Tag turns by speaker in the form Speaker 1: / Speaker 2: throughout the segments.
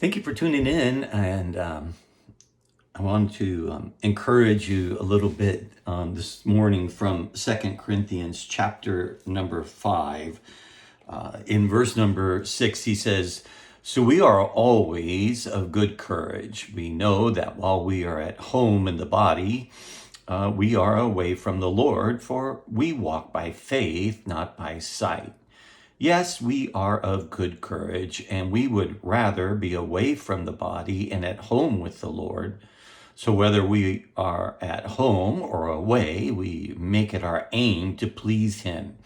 Speaker 1: Thank you for tuning in, and I want to encourage you a little bit this morning from 2 Corinthians chapter number 5. In verse number 6, he says, "So we are always of good courage. We know that while we are at home in the body, we are away from the Lord, for we walk by faith, not by sight. Yes, we are of good courage, and we would rather be away from the body and at home with the Lord. So whether we are at home or away, we make it our aim to please him.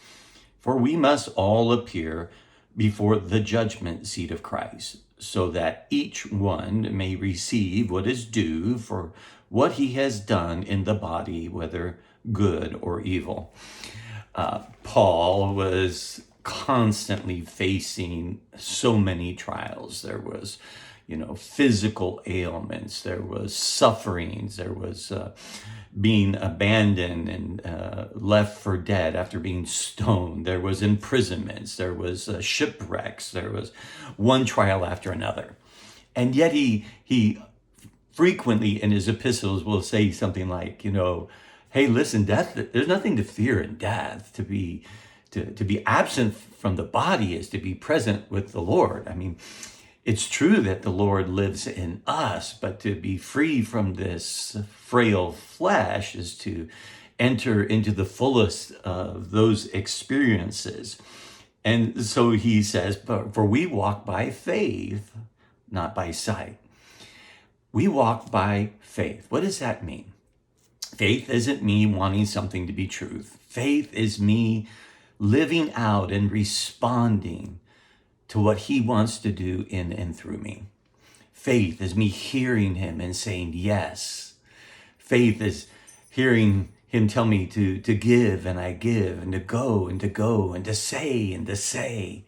Speaker 1: For we must all appear before the judgment seat of Christ, so that each one may receive what is due for what he has done in the body, whether good or evil." Paul was constantly facing so many trials. There was, physical ailments. There was sufferings. There was being abandoned and left for dead after being stoned. There was imprisonments. There was shipwrecks. There was one trial after another. And yet he frequently in his epistles will say something like, hey, listen, death, there's nothing to fear in death. To be absent from the body is to be present with the Lord. I mean, it's true that the Lord lives in us, but to be free from this frail flesh is to enter into the fullest of those experiences. And so he says, for we walk by faith, not by sight. We walk by faith. What does that mean? Faith isn't me wanting something to be truth. Faith is me living out and responding to what he wants to do in and through me. Faith is me hearing him and saying yes. Faith is hearing him tell me to give, and I give, and to go, and to go, and to say, and to say.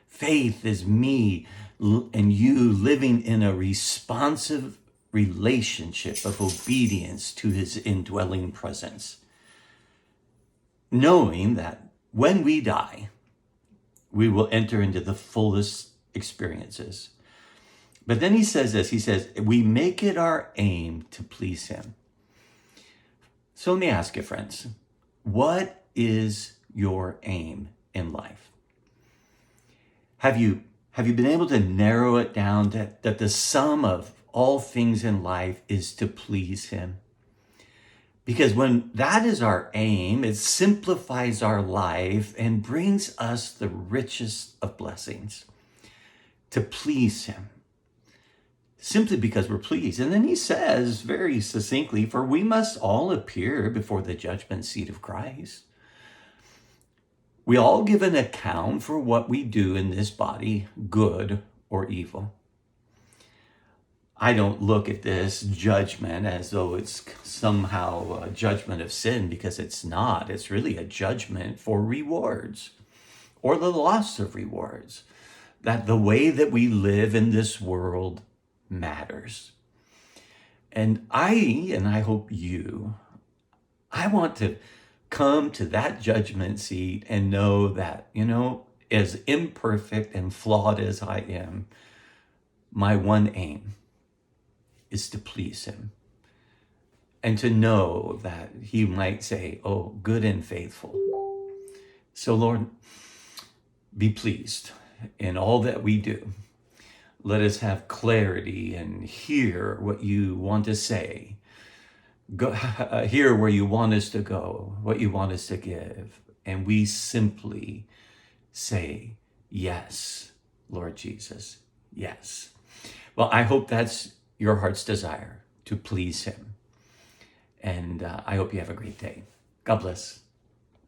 Speaker 1: Faith is me and you living in a responsive relationship of obedience to his indwelling presence, knowing that when we die, we will enter into the fullest experiences. But then he says this, he says, we make it our aim to please him. So let me ask you, friends, what is your aim in life? Have you been able to narrow it down that the sum of all things in life is to please him? Because when that is our aim, it simplifies our life and brings us the richest of blessings, to please him, simply because we're pleased. And then he says very succinctly, for we must all appear before the judgment seat of Christ. We all give an account for what we do in this body, good or evil. I don't look at this judgment as though it's somehow a judgment of sin, because it's not. It's really a judgment for rewards or the loss of rewards. That the way that we live in this world matters. And I hope I want to come to that judgment seat and know that, as imperfect and flawed as I am, my one aim is to please him, and to know that he might say, oh, good and faithful. So Lord, be pleased in all that we do. Let us have clarity and hear what you want to say. Go, hear where you want us to go, what you want us to give. And we simply say, yes, Lord Jesus, yes. Well, I hope that's your heart's desire, to please him. And I hope you have a great day. God bless.